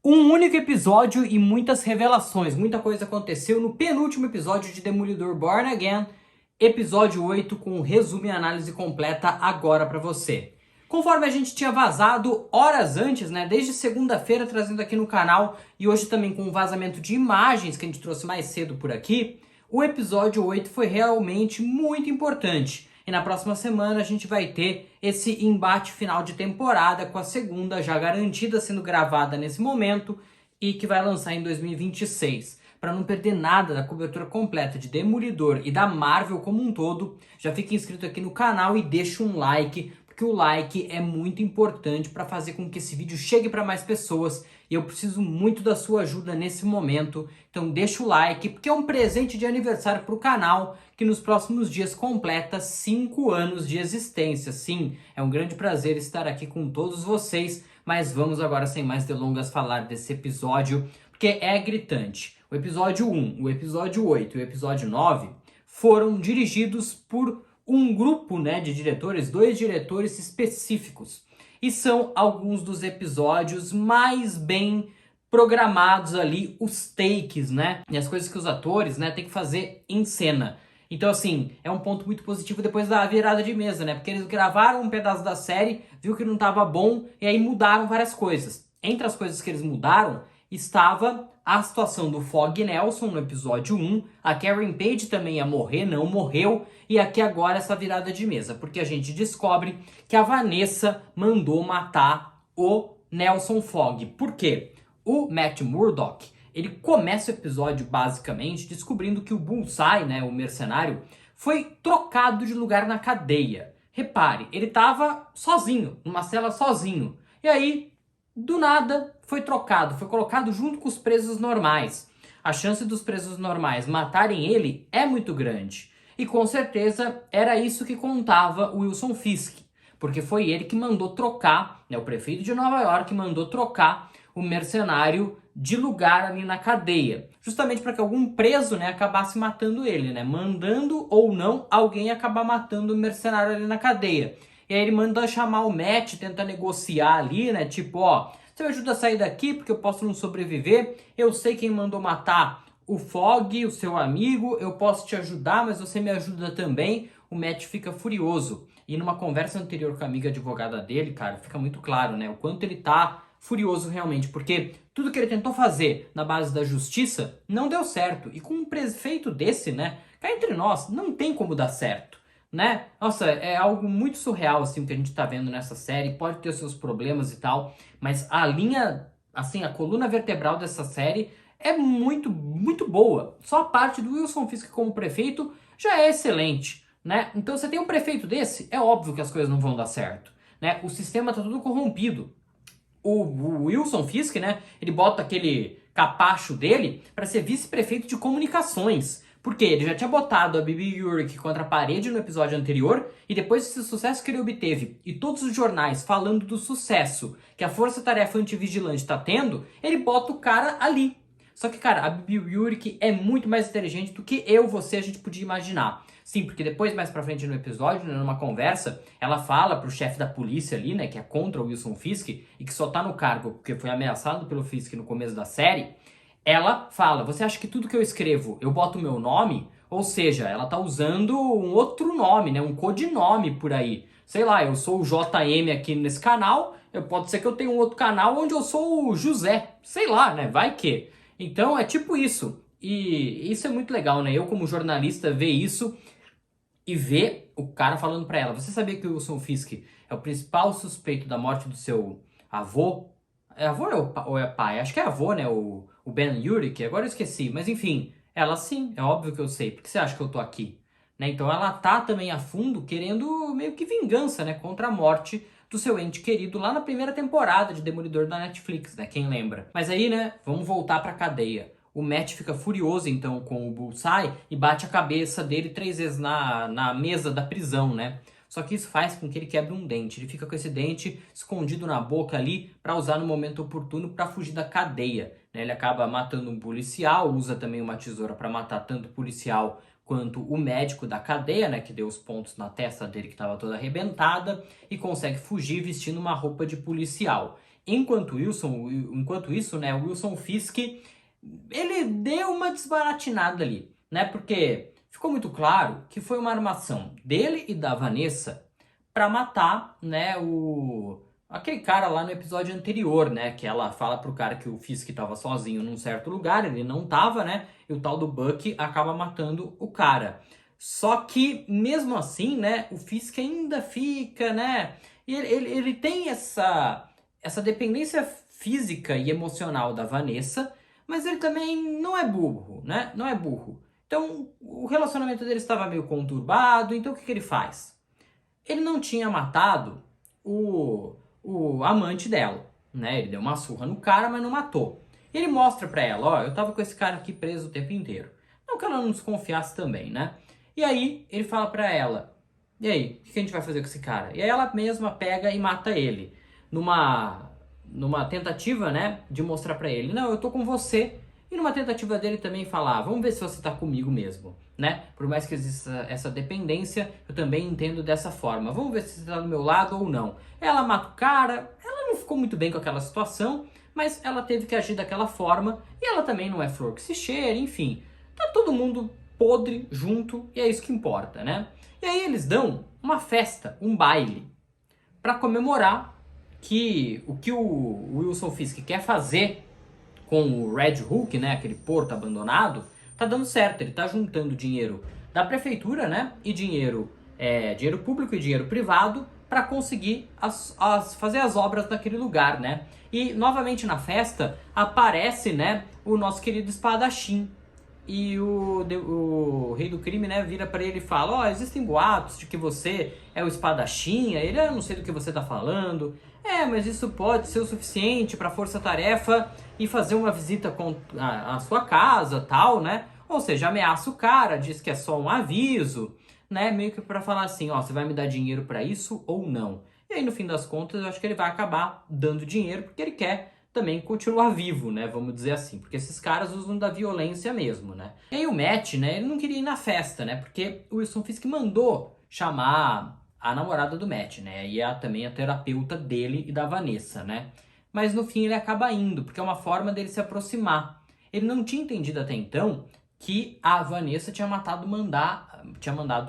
Um único episódio e muitas revelações. Muita coisa aconteceu no penúltimo episódio de Demolidor Born Again, episódio 8, com um resumo e análise completa agora pra você. Conforme a gente tinha vazado horas antes, né, desde segunda-feira trazendo aqui no canal e hoje também com um vazamento de imagens que a gente trouxe mais cedo por aqui, o episódio 8 foi realmente muito importante. E na próxima semana a gente vai ter esse embate final de temporada com a segunda já garantida sendo gravada nesse momento e que vai lançar em 2026. Para não perder nada da cobertura completa de Demolidor e da Marvel como um todo, já fica inscrito aqui no canal e deixa um like, porque o like é muito importante para fazer com que esse vídeo chegue para mais pessoas e eu preciso muito da sua ajuda nesse momento. Então deixa o like, porque é um presente de aniversário para o canal que nos próximos dias completa 5 anos de existência. Sim, é um grande prazer estar aqui com todos vocês, mas vamos agora sem mais delongas falar desse episódio, porque é gritante. O episódio 1, o episódio 8 e o episódio 9 foram dirigidos por um grupo, né, de diretores, 2 diretores específicos. E são alguns dos episódios mais bem programados ali, os takes, né? E as coisas que os atores, né, têm que fazer em cena. Então, assim, é um ponto muito positivo depois da virada de mesa, né? Porque eles gravaram um pedaço da série, viu que não estava bom, e aí mudaram várias coisas. Entre as coisas que eles mudaram, estava a situação do Fog Nelson no episódio 1, a Karen Page também ia morrer, não morreu, e aqui agora essa virada de mesa, porque a gente descobre que a Vanessa mandou matar o Nelson Fog. Por quê? O Matt Murdock, ele começa o episódio basicamente descobrindo que o Bullseye, né, o mercenário, foi trocado de lugar na cadeia. Repare, ele estava sozinho, numa cela sozinho. E aí, do nada, foi trocado, foi colocado junto com os presos normais. A chance dos presos normais matarem ele é muito grande. E com certeza era isso que contava o Wilson Fisk, porque foi ele que mandou trocar, né, o prefeito de Nova York mandou trocar o mercenário de lugar ali na cadeia, justamente para que algum preso, né, acabasse matando ele, né, mandando ou não alguém acabar matando o mercenário ali na cadeia. E aí ele manda chamar o Matt, tenta negociar ali, né, tipo, ó, você me ajuda a sair daqui porque eu posso não sobreviver, eu sei quem mandou matar o Fog, o seu amigo, eu posso te ajudar, mas você me ajuda também. O Matt fica furioso. E numa conversa anterior com a amiga advogada dele, cara, fica muito claro, né, o quanto ele tá furioso realmente, porque tudo que ele tentou fazer na base da justiça não deu certo. E com um prefeito desse, né, cá entre nós, não tem como dar certo, né? Nossa, é algo muito surreal, assim, o que a gente tá vendo nessa série. Pode ter seus problemas e tal, mas a linha, assim, a coluna vertebral dessa série é muito, muito boa. Só a parte do Wilson Fisk como prefeito já é excelente, né? Então você tem um prefeito desse, é óbvio que as coisas não vão dar certo, né? O sistema tá tudo corrompido. O Wilson Fisk, né, ele bota aquele capacho dele para ser vice-prefeito de comunicações. Porque ele já tinha botado a Bibi Urich contra a parede no episódio anterior, e depois desse sucesso que ele obteve, e todos os jornais falando do sucesso que a Força Tarefa Antivigilante está tendo, ele bota o cara ali. Só que, cara, a Bibi Urich é muito mais inteligente do que eu, você, a gente podia imaginar. Sim, porque depois, mais pra frente no episódio, né, numa conversa, ela fala pro chefe da polícia ali, né, que é contra o Wilson Fisk, e que só tá no cargo porque foi ameaçado pelo Fisk no começo da série, ela fala, você acha que tudo que eu escrevo, eu boto o meu nome? Ou seja, ela tá usando um outro nome, né, um codinome por aí. Sei lá, eu sou o JM aqui nesse canal, pode ser que eu tenha um outro canal onde eu sou o José. Sei lá, né, vai que... Então é tipo isso. E isso é muito legal, né? Eu, como jornalista, ver isso e ver o cara falando pra ela: você sabia que o Wilson Fisk é o principal suspeito da morte do seu avô? É avô ou é pai? Acho que é avô, né? O Ben Urich, agora eu esqueci. Mas enfim, ela sim, é óbvio que eu sei. Por que você acha que eu tô aqui? Né? Então ela tá também a fundo querendo meio que vingança, né? Contra a morte do seu ente querido lá na primeira temporada de Demolidor da Netflix, né? Quem lembra? Mas aí, né? Vamos voltar pra cadeia. O Matt fica furioso então com o Bullseye e bate a cabeça dele 3 vezes na mesa da prisão, né? Só que isso faz com que ele quebre um dente. Ele fica com esse dente escondido na boca ali para usar no momento oportuno para fugir da cadeia, né? Ele acaba matando um policial, usa também uma tesoura para matar tanto o policial quanto o médico da cadeia, né, que deu os pontos na testa dele que estava toda arrebentada, e consegue fugir vestindo uma roupa de policial. Enquanto isso, né, o Wilson Fisk, ele deu uma desbaratinada ali, né? Porque ficou muito claro que foi uma armação dele e da Vanessa pra matar, né, aquele cara lá no episódio anterior, né, que ela fala pro cara que o Fisk tava sozinho num certo lugar, ele não tava, né? E o tal do Buck acaba matando o cara. Só que mesmo assim, né, o Fisk ainda fica, né? E ele tem essa dependência física e emocional da Vanessa, mas ele também não é burro, né? Não é burro. Então, o relacionamento deles estava meio conturbado, então o que ele faz? Ele não tinha matado o amante dela, né? Ele deu uma surra no cara, mas não matou. Ele mostra pra ela, ó, eu tava com esse cara aqui preso o tempo inteiro. Não que ela não desconfiasse também, né? E aí, ele fala pra ela, e aí, o que a gente vai fazer com esse cara? E aí ela mesma pega e mata ele. Numa tentativa, né, de mostrar pra ele, não, eu tô com você. E numa tentativa dele também falar, vamos ver se você tá comigo mesmo, né? Por mais que exista essa dependência, eu também entendo dessa forma. Vamos ver se você tá do meu lado ou não. Ela mata o cara, ela não ficou muito bem com aquela situação, mas ela teve que agir daquela forma. E ela também não é flor que se cheire, enfim. Tá todo mundo podre junto e é isso que importa, né? E aí eles dão uma festa, um baile, pra comemorar que o Wilson Fisk quer fazer com o Red Hulk, né, aquele porto abandonado, tá dando certo. Ele tá juntando dinheiro da prefeitura, né, e dinheiro público e dinheiro privado para conseguir fazer as obras naquele lugar, né. E novamente na festa aparece, né, o nosso querido espadachim. E o rei do crime, né, vira pra ele e fala, ó, existem boatos de que você é o espadachim. Aí ele, eu não sei do que você tá falando. Mas isso pode ser o suficiente pra força-tarefa e fazer uma visita à sua casa, tal, né? Ou seja, ameaça o cara, diz que é só um aviso, né? Meio que pra falar assim, ó, você vai me dar dinheiro pra isso ou não? E aí, no fim das contas, eu acho que ele vai acabar dando dinheiro porque ele quer também continuar vivo, né? Vamos dizer assim. Porque esses caras usam da violência mesmo, né? E aí o Matt, né? Ele não queria ir na festa, né? Porque o Wilson Fisk mandou chamar a namorada do Matt, né? E também a terapeuta dele e da Vanessa, né? Mas no fim ele acaba indo, porque é uma forma dele se aproximar. Ele não tinha entendido até então que a Vanessa tinha mandado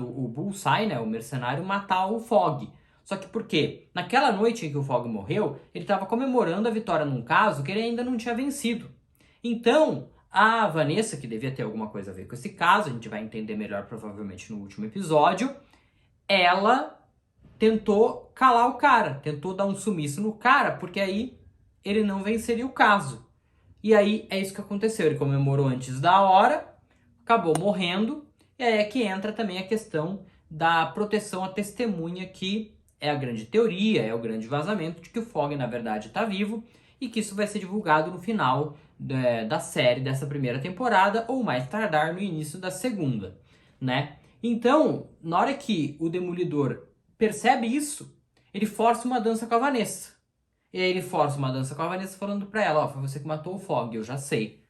o Bullseye, né? O mercenário, matar o Fogg. Só que por quê? Naquela noite em que o Fogg morreu, ele estava comemorando a vitória num caso que ele ainda não tinha vencido. Então, a Vanessa, que devia ter alguma coisa a ver com esse caso, a gente vai entender melhor provavelmente no último episódio, ela tentou calar o cara, tentou dar um sumiço no cara, porque aí ele não venceria o caso. E aí é isso que aconteceu, ele comemorou antes da hora, acabou morrendo, e aí é que entra também a questão da proteção à testemunha, que é a grande teoria, é o grande vazamento de que o Fogg na verdade está vivo e que isso vai ser divulgado no final da série dessa primeira temporada ou mais tardar no início da segunda, né? Então, na hora que o Demolidor percebe isso, ele força uma dança com a Vanessa. E aí ele força uma dança com a Vanessa falando pra ela, ó, foi você que matou o Fogg, eu já sei.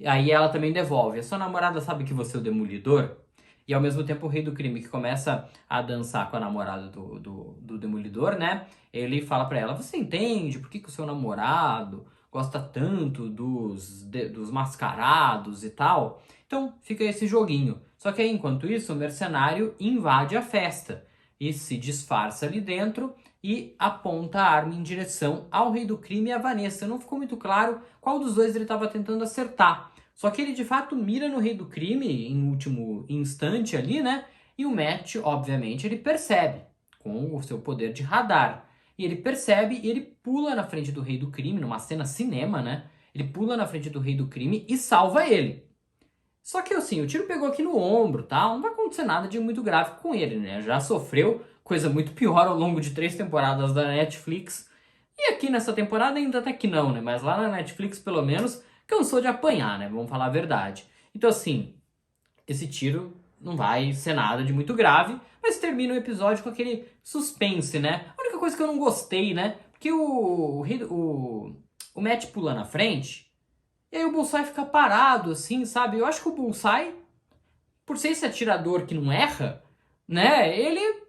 E aí ela também devolve, a sua namorada sabe que você é o Demolidor? E ao mesmo tempo o rei do crime, que começa a dançar com a namorada do Demolidor, né? Ele fala pra ela, você entende por que o seu namorado gosta tanto dos mascarados e tal? Então fica esse joguinho. Só que aí, enquanto isso, o mercenário invade a festa e se disfarça ali dentro e aponta a arma em direção ao rei do crime e a Vanessa. Não ficou muito claro qual dos dois ele estava tentando acertar. Só que ele de fato mira no rei do crime em último instante ali, né? E o Matt, obviamente, ele percebe com o seu poder de radar. E ele percebe e ele pula na frente do rei do crime, numa cena cinema, né? Ele pula na frente do rei do crime e salva ele. Só que assim, o tiro pegou aqui no ombro, tá? Não vai acontecer nada de muito grave com ele, né? Já sofreu coisa muito pior ao longo de 3 temporadas da Netflix. E aqui nessa temporada ainda até que não, né? Mas lá na Netflix, pelo menos, cansou de apanhar, né? Vamos falar a verdade. Então assim, esse tiro não vai ser nada de muito grave, mas termina o episódio com aquele suspense, né? A única coisa que eu não gostei, né? Porque o Matt pula na frente, e aí o Bullseye fica parado, assim, sabe? Eu acho que o Bullseye, por ser esse atirador que não erra, né? Ele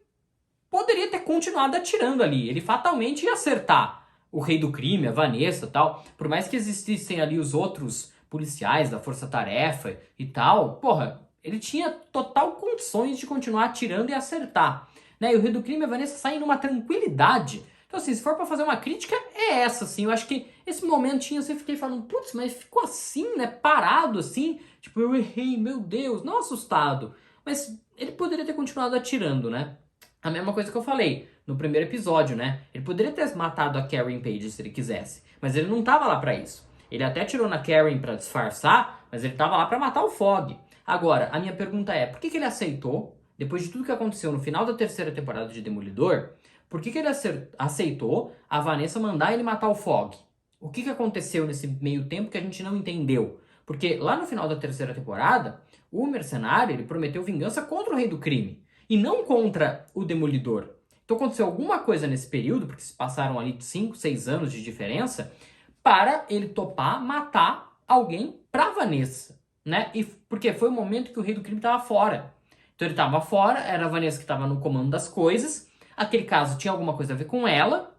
poderia ter continuado atirando ali. Ele fatalmente ia acertar o rei do crime, a Vanessa e tal, por mais que existissem ali os outros policiais da Força Tarefa e tal, porra, ele tinha total condições de continuar atirando e acertar, né? E o rei do crime e a Vanessa saem numa tranquilidade. Então, assim, se for pra fazer uma crítica, é essa, assim. Eu acho que esse momentinho, assim, eu fiquei falando, putz, mas ficou assim, né? Parado, assim. Tipo, eu errei, meu Deus, não assustado. Mas ele poderia ter continuado atirando, né? A mesma coisa que eu falei no primeiro episódio, né? Ele poderia ter matado a Karen Page se ele quisesse. Mas ele não tava lá pra isso. Ele até atirou na Karen pra disfarçar, mas ele tava lá pra matar o Fogg. Agora, a minha pergunta é, por que ele aceitou, depois de tudo que aconteceu no final da terceira temporada de Demolidor, por que ele aceitou a Vanessa mandar ele matar o Fogg? O que aconteceu nesse meio tempo que a gente não entendeu? Porque lá no final da terceira temporada, o mercenário ele prometeu vingança contra o Rei do Crime e não contra o Demolidor. Então aconteceu alguma coisa nesse período, porque se passaram ali 5, 6 anos de diferença, para ele topar matar alguém pra Vanessa, né? E porque foi o momento que o Rei do Crime estava fora. Então ele estava fora, era a Vanessa que estava no comando das coisas. Aquele caso tinha alguma coisa a ver com ela,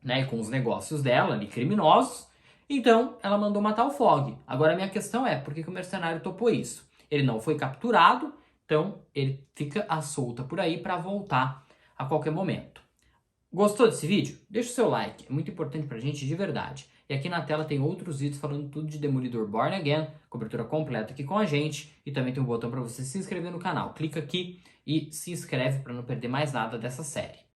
né? E com os negócios dela ali, criminosos. Então ela mandou matar o Fogg. Agora a minha questão é, por que o mercenário topou isso? Ele não foi capturado, então ele fica à solta por aí para voltar a qualquer momento. Gostou desse vídeo? Deixa o seu like, é muito importante pra gente de verdade. E aqui na tela tem outros vídeos falando tudo de Demolidor Born Again, cobertura completa aqui com a gente. E também tem um botão para você se inscrever no canal. Clica aqui e se inscreve para não perder mais nada dessa série.